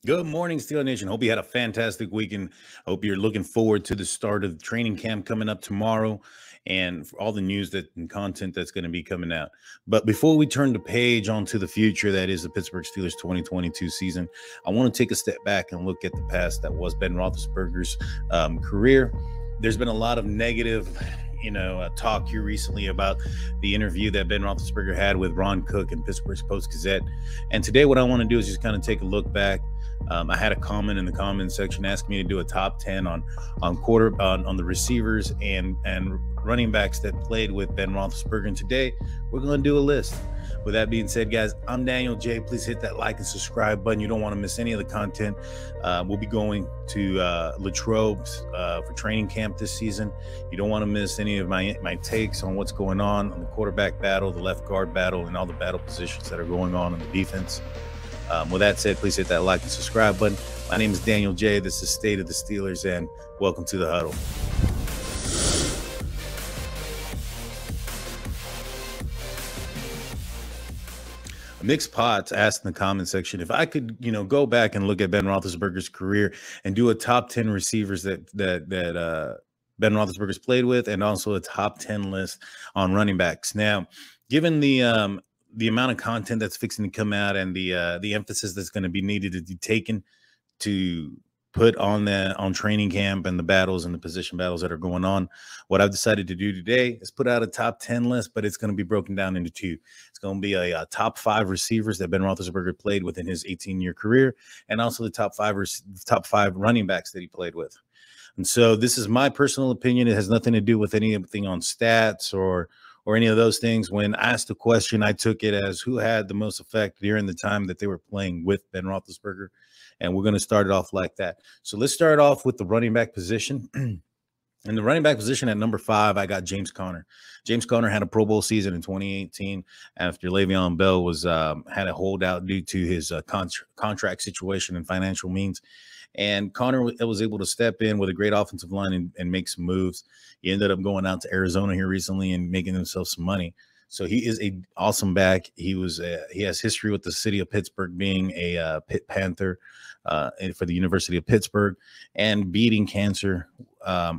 Good morning, Steel Nation. Hope you had a fantastic weekend. Hope you're looking forward to the start of the training camp coming up tomorrow and for all the news that and content that's going to be coming out. But before we turn the page onto the future that is the Pittsburgh Steelers 2022 season, I want to take a step back and look at the past that was Ben Roethlisberger's career. There's been a lot of negative talk here recently about the interview that Ben Roethlisberger had with Ron Cook in Pittsburgh's Post-Gazette. And today what I want to do is just kind of take a look back. I had a comment in the comment section asking me to do a top 10 on the receivers and running backs that played with Ben Roethlisberger. And today we're going to do a list. With that being said, guys, I'm Daniel J. Please hit that like and subscribe button. You don't want to miss any of the content. We'll be going to Latrobe for training camp this season. You don't want to miss any of my takes on what's going on the quarterback battle, the left guard battle, and all the battle positions that are going on in the defense. With that said, please hit that like and subscribe button. My name is Daniel J. This is State of the Steelers, and welcome to the Huddle. Mixed Pots asked in the comment section if I could, go back and look at Ben Roethlisberger's career and do a top 10 receivers that Ben Roethlisberger's played with, and also a top 10 list on running backs. Now, given the amount of content that's fixing to come out and the emphasis that's going to be needed to be taken to put on training camp and the battles and the position battles that are going on, what I've decided to do today is put out a top 10 list, but it's going to be broken down into two. It's going to be a top 5 receivers that Ben Roethlisberger played within his 18-year career, and also the top five running backs that he played with. And so this is my personal opinion. It has nothing to do with anything on stats or any of those things. When asked a question, I took it as who had the most effect during the time that they were playing with Ben Roethlisberger. And we're going to start it off like that. So let's start off with the running back position. In the running back position at number 5, I got James Conner. James Conner had a Pro Bowl season in 2018 after Le'Veon Bell had a holdout due to his contract situation and financial means. And Conner was able to step in with a great offensive line and make some moves. He ended up going out to Arizona here recently and making himself some money. So he is an awesome back. He has history with the city of Pittsburgh, being a Pitt Panther for the University of Pittsburgh and beating cancer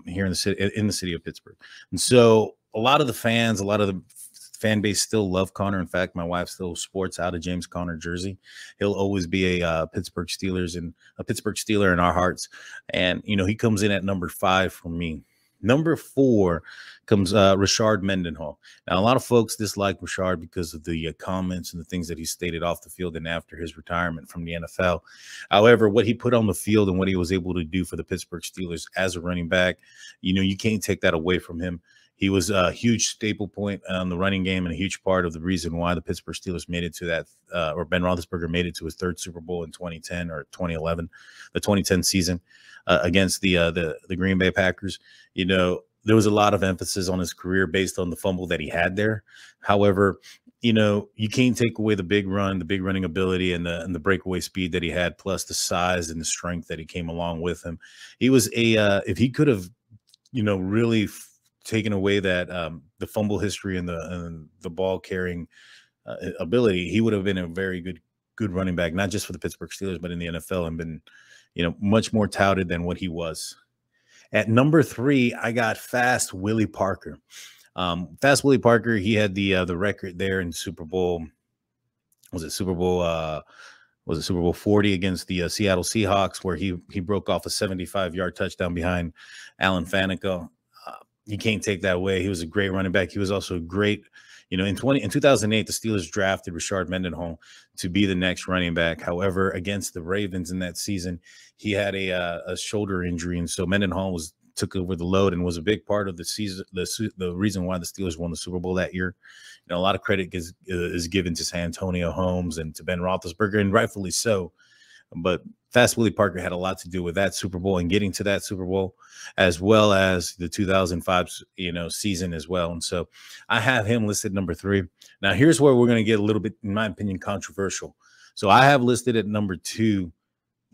here in the city of Pittsburgh. And so a lot of the fan base still love Conner. In fact, my wife still sports out a James Conner jersey. He'll always be a Pittsburgh Steeler in our hearts. And, he comes in at number 5 for me. Number 4 comes Rashard Mendenhall. Now, a lot of folks dislike Rashard because of the comments and the things that he stated off the field and after his retirement from the NFL. However, what he put on the field and what he was able to do for the Pittsburgh Steelers as a running back, you can't take that away from him. He was a huge staple point on the running game and a huge part of the reason why the Pittsburgh Steelers made it to that, or Ben Roethlisberger made it to his 3rd Super Bowl in 2010 or 2011, the 2010 season against the Green Bay Packers. There was a lot of emphasis on his career based on the fumble that he had there. However, you can't take away the big running ability and the breakaway speed that he had, plus the size and the strength that he came along with him. He was if he could have, really taken away that the fumble history and the ball carrying ability, he would have been a very good running back, not just for the Pittsburgh Steelers, but in the NFL, and been, much more touted than what he was. At number 3, I got Fast Willie Parker. Fast Willie Parker, he had the record there in Super Bowl. Was it Super Bowl 40 against the Seattle Seahawks, where he broke off a 75-yard touchdown behind Alan Faneca. You can't take that away. He was a great running back. He was also a great, in 2008, the Steelers drafted Rashard Mendenhall to be the next running back. However, against the Ravens in that season, he had a shoulder injury, and so Mendenhall took over the load and was a big part of the season, the reason why the Steelers won the Super Bowl that year. A lot of credit is given to Santonio Holmes and to Ben Roethlisberger, and rightfully so. But Fast Willie Parker had a lot to do with that Super Bowl and getting to that Super Bowl, as well as the 2005, season as well. And so I have him listed number 3. Now, here's where we're going to get a little bit, in my opinion, controversial. So I have listed at number 2,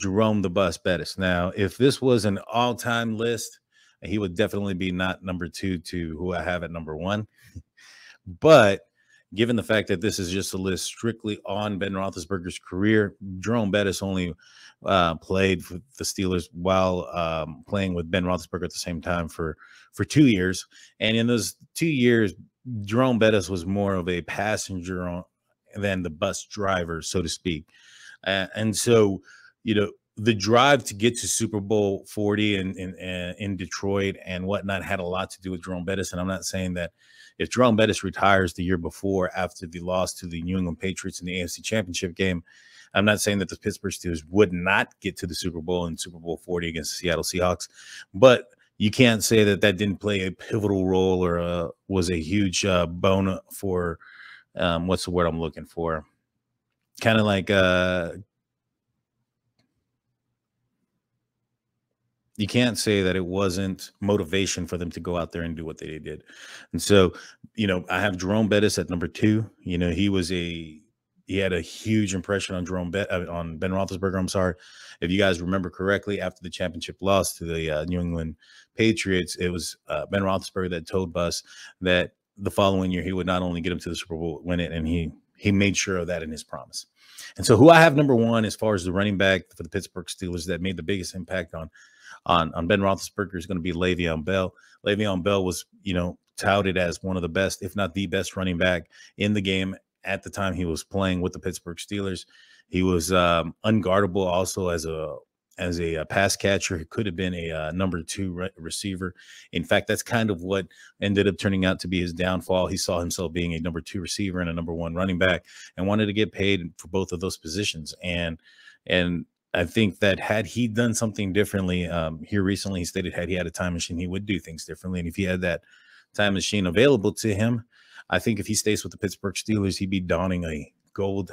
Jerome the Bus Bettis. Now, if this was an all-time list, he would definitely be not number 2 to who I have at number 1. But given the fact that this is just a list strictly on Ben Roethlisberger's career, Jerome Bettis only played for the Steelers while playing with Ben Roethlisberger at the same time for 2 years. And in those 2 years, Jerome Bettis was more of a passenger than the bus driver, so to speak. And so, the drive to get to Super Bowl 40 in Detroit and whatnot had a lot to do with Jerome Bettis. And I'm not saying that if Jerome Bettis retires the year before after the loss to the New England Patriots in the AFC Championship game, I'm not saying that the Pittsburgh Steelers would not get to the Super Bowl in Super Bowl 40 against the Seattle Seahawks. But you can't say that didn't play a pivotal role or was a huge bone for what's the word I'm looking for? Kind of like you can't say that it wasn't motivation for them to go out there and do what they did. And so, I have Jerome Bettis at number 2. He had a huge impression on on Ben Roethlisberger. I'm sorry. If you guys remember correctly, after the championship loss to the New England Patriots, it was Ben Roethlisberger that told us that the following year he would not only get him to the Super Bowl, win it, and he made sure of that in his promise. And so who I have number 1 as far as the running back for the Pittsburgh Steelers that made the biggest impact on Ben Roethlisberger is going to be Le'Veon Bell. Le'Veon Bell was, touted as one of the best, if not the best running back in the game at the time he was playing with the Pittsburgh Steelers. He was unguardable also as a pass catcher. He could have been a number 2 receiver. In fact, that's kind of what ended up turning out to be his downfall. He saw himself being a number 2 receiver and a number 1 running back and wanted to get paid for both of those positions. And I think that had he done something differently here recently, he stated had he had a time machine, he would do things differently. And if he had that time machine available to him, I think if he stays with the Pittsburgh Steelers, he'd be donning a gold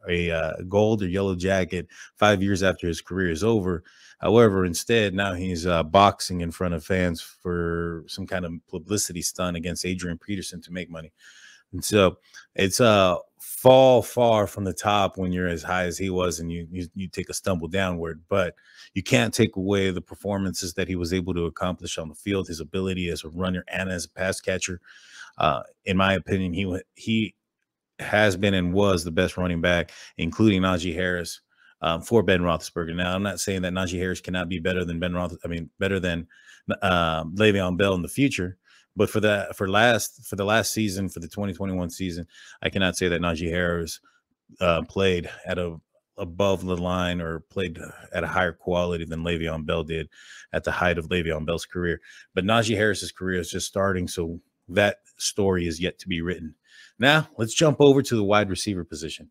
or yellow jacket 5 years after his career is over. However, instead, now he's boxing in front of fans for some kind of publicity stunt against Adrian Peterson to make money. And so it's fall far from the top when you're as high as he was and you take a stumble downward, but you can't take away the performances that he was able to accomplish on the field, his ability as a runner and as a pass catcher. In my opinion, he has been and was the best running back, including Najee Harris, for Ben Roethlisberger. Now, I'm not saying that Najee Harris cannot be better than better than Le'Veon Bell in the future. But for the last season, for the 2021 season, I cannot say that Najee Harris played at above the line or played at a higher quality than Le'Veon Bell did at the height of Le'Veon Bell's career. But Najee Harris's career is just starting, so that story is yet to be written. Now, let's jump over to the wide receiver position.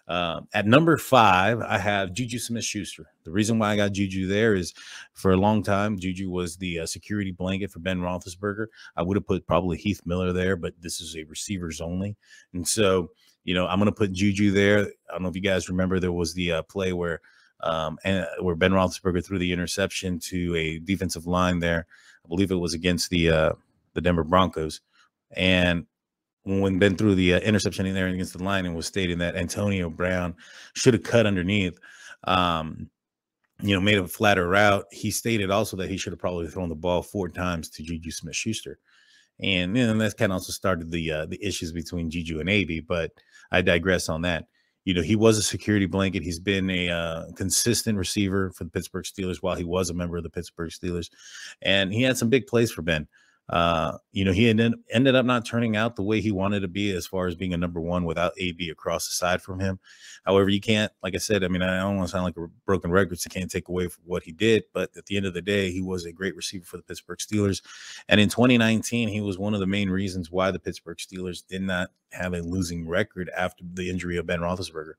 At number 5, I have Juju Smith-Schuster. The reason why I got Juju there is for a long time, Juju was the security blanket for Ben Roethlisberger. I would have put probably Heath Miller there, but this is a receivers only. And so, I'm going to put Juju there. I don't know if you guys remember, there was the play where Ben Roethlisberger threw the interception to a defensive line there. I believe it was against the Denver Broncos. And when Ben threw the interception in there against the line and was stating that Antonio Brown should have cut underneath, made a flatter route, he stated also that he should have probably thrown the ball 4 times to Juju Smith-Schuster. And that's kind of also started the issues between Juju and AB, but I digress on that. He was a security blanket. He's been a consistent receiver for the Pittsburgh Steelers while he was a member of the Pittsburgh Steelers. And he had some big plays for Ben. He ended up not turning out the way he wanted to be as far as being a number 1 without AB across the side from him. However, you can't, like I said, I don't want to sound like a broken record, so can't take away from what he did. But at the end of the day, he was a great receiver for the Pittsburgh Steelers. And in 2019, he was one of the main reasons why the Pittsburgh Steelers did not have a losing record after the injury of Ben Roethlisberger.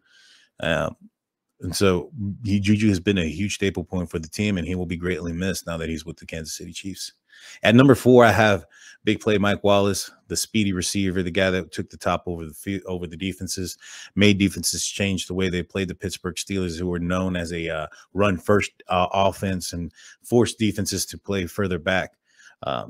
And so Juju has been a huge staple point for the team, and he will be greatly missed now that he's with the Kansas City Chiefs. At number 4, I have big play Mike Wallace, the speedy receiver, the guy that took the top over the defenses, made defenses change the way they played the Pittsburgh Steelers, who were known as a run-first offense, and forced defenses to play further back.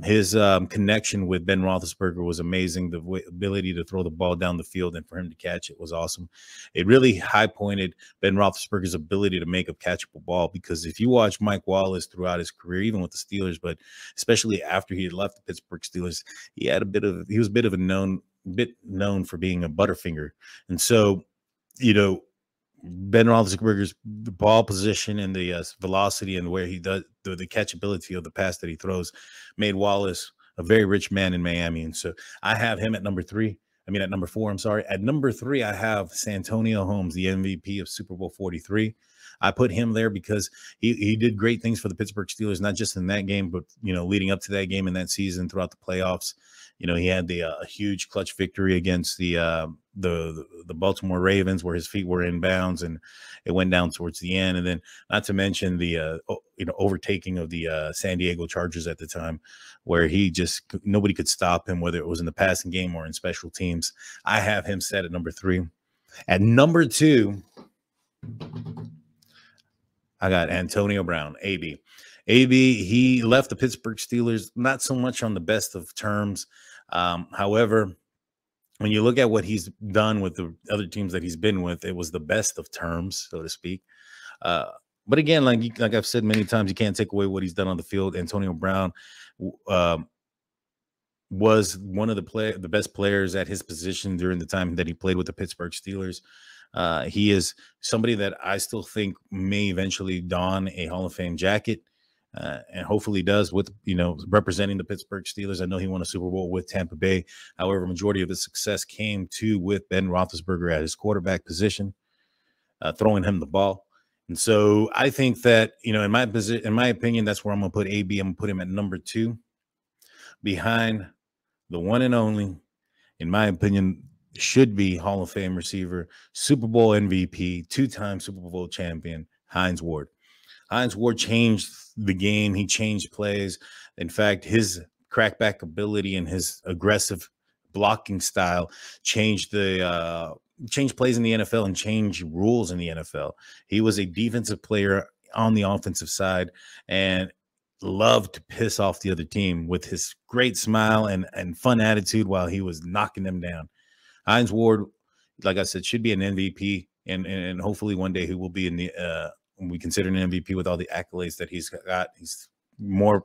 His connection with Ben Roethlisberger was amazing. The ability to throw the ball down the field and for him to catch it was awesome. It really high-pointed Ben Roethlisberger's ability to make a catchable ball, because if you watch Mike Wallace throughout his career, even with the Steelers, but especially after he had left the Pittsburgh Steelers, he was a bit of a known bit known for being a butterfinger. And so, you know, Ben Roethlisberger's ball position and the velocity and where he does the catchability of the pass that he throws made Wallace a very rich man in Miami. And so I have him at number 3. I mean, at number 4, I'm sorry. At number 3, I have Santonio Holmes, the MVP of Super Bowl 43. I put him there because he did great things for the Pittsburgh Steelers, not just in that game, but, you know, leading up to that game in that season throughout the playoffs. You know, he had the huge clutch victory against the Baltimore Ravens, where his feet were in bounds and it went down towards the end. And then, not to mention the overtaking of the San Diego Chargers at the time, where nobody could stop him, whether it was in the passing game or in special teams. I have him set at number 3. At number 2, I got Antonio Brown, AB. AB, he left the Pittsburgh Steelers not so much on the best of terms. However, when you look at what he's done with the other teams that he's been with, it was the best of terms, so to speak. But again, like I've said many times, you can't take away what he's done on the field. Antonio Brown was one of the best players at his position during the time that he played with the Pittsburgh Steelers. He is somebody that I still think may eventually don a Hall of Fame jacket. And hopefully does, with, you know, representing the Pittsburgh Steelers. I know he won a Super Bowl with Tampa Bay. However, majority of his success came with Ben Roethlisberger at his quarterback position, throwing him the ball. And so I think that, you know, in my opinion, that's where I'm going to put AB. I'm going to put him at number 2, behind the one and only, in my opinion, should be Hall of Fame receiver, Super Bowl MVP, 2-time Super Bowl champion, Heinz Ward. Heinz Ward changed the game. He changed plays. In fact, his crackback ability and his aggressive blocking style changed plays in the NFL and changed rules in the NFL. He was a defensive player on the offensive side and loved to piss off the other team with his great smile and fun attitude while he was knocking them down. Heinz Ward, like I said, should be an MVP, and hopefully one day he will be in the we consider an MVP with all the accolades that he's got. He's more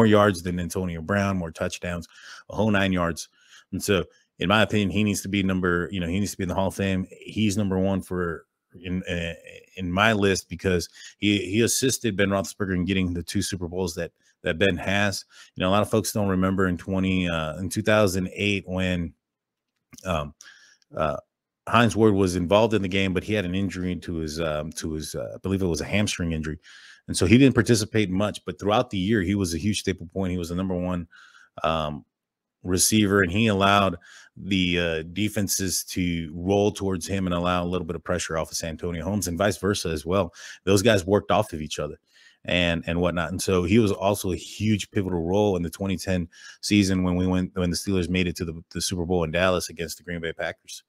yards than Antonio Brown, more touchdowns, a whole 9 yards. And so, in my opinion, he needs to be he needs to be in the Hall of Fame. He's number 1 in my list because he assisted Ben Roethlisberger in getting the 2 Super Bowls that Ben has. You know, a lot of folks don't remember in 2008 when Heinz Ward was involved in the game, but he had an injury to his I believe it was a hamstring injury. And so he didn't participate much, but throughout the year, he was a huge staple point. He was the number 1 receiver, and he allowed the defenses to roll towards him and allow a little bit of pressure off of Santonio Holmes, and vice versa as well. Those guys worked off of each other and whatnot. And so he was also a huge pivotal role in the 2010 season when the Steelers made it to the Super Bowl in Dallas against the Green Bay Packers.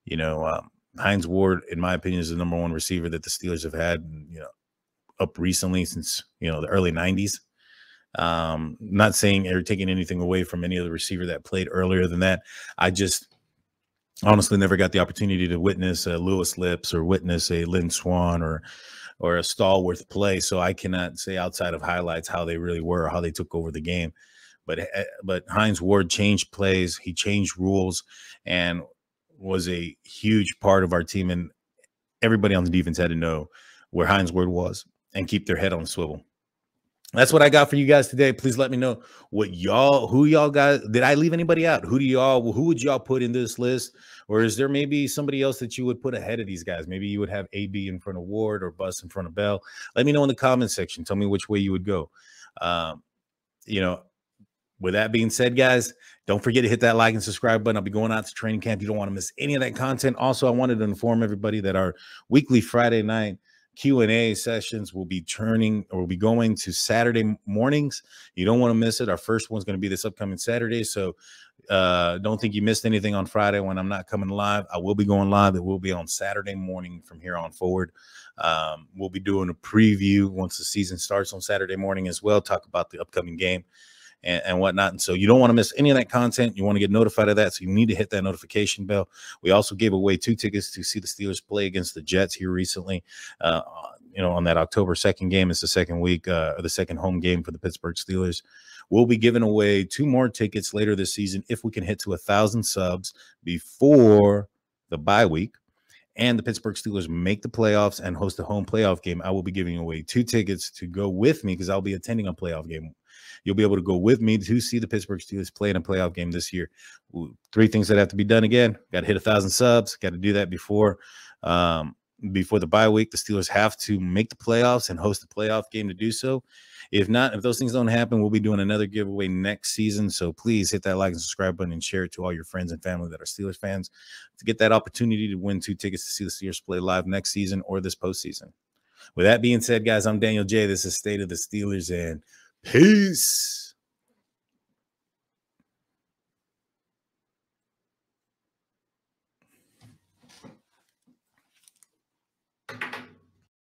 You know, Heinz Ward, in my opinion, is the number 1 receiver that the Steelers have had, you know, up recently since, you know, the early 90s. Not saying or taking anything away from any other receiver that played earlier than that. I just honestly never got the opportunity to witness a Lewis Lips or witness a Lynn Swann or a Stallworth play. So I cannot say outside of highlights how they really were or how they took over the game. But Heinz Ward changed plays. He changed rules and was a huge part of our team, and everybody on the defense had to know where Heinz Ward was and keep their head on a swivel. That's what I got for you guys today. Please let me know who y'all got. Did I leave anybody out? Who would y'all put in this list? Or is there maybe somebody else that you would put ahead of these guys? Maybe you would have AB in front of Ward or Bus in front of Bell. Let me know in the comment section. Tell me which way you would go. You know, with that being said, guys, don't forget to hit that like and subscribe button. I'll be going out to training camp. You don't want to miss any of that content. Also, I wanted to inform everybody that our weekly Friday night Q&A sessions will be going to Saturday mornings. You don't want to miss it. Our first one's going to be this upcoming Saturday. So don't think you missed anything on Friday when I'm not coming live. I will be going live. It will be on Saturday morning from here on forward. We'll be doing a preview once the season starts on Saturday morning as well. Talk about the upcoming game and whatnot. And so you don't want to miss any of that content. You want to get notified of that. So you need to hit that notification bell. We also gave away 2 tickets to see the Steelers play against the Jets here recently. You know, on that October 2nd game. It's the second week, or the second home game for the Pittsburgh Steelers. We'll be giving away 2 more tickets later this season if we can hit to 1,000 subs before the bye week and the Pittsburgh Steelers make the playoffs and host a home playoff game. I will be giving away 2 tickets to go with me because I'll be attending a playoff game. You'll be able to go with me to see the Pittsburgh Steelers play in a playoff game this year. 3 things that have to be done again. Got to hit 1,000 subs. Got to do that before the bye week. The Steelers have to make the playoffs and host a playoff game to do so. If not, if those things don't happen, we'll be doing another giveaway next season. So please hit that like and subscribe button and share it to all your friends and family that are Steelers fans to get that opportunity to win 2 tickets to see the Steelers play live next season or this postseason. With that being said, guys, I'm Daniel J. This is State of the Steelers, and peace.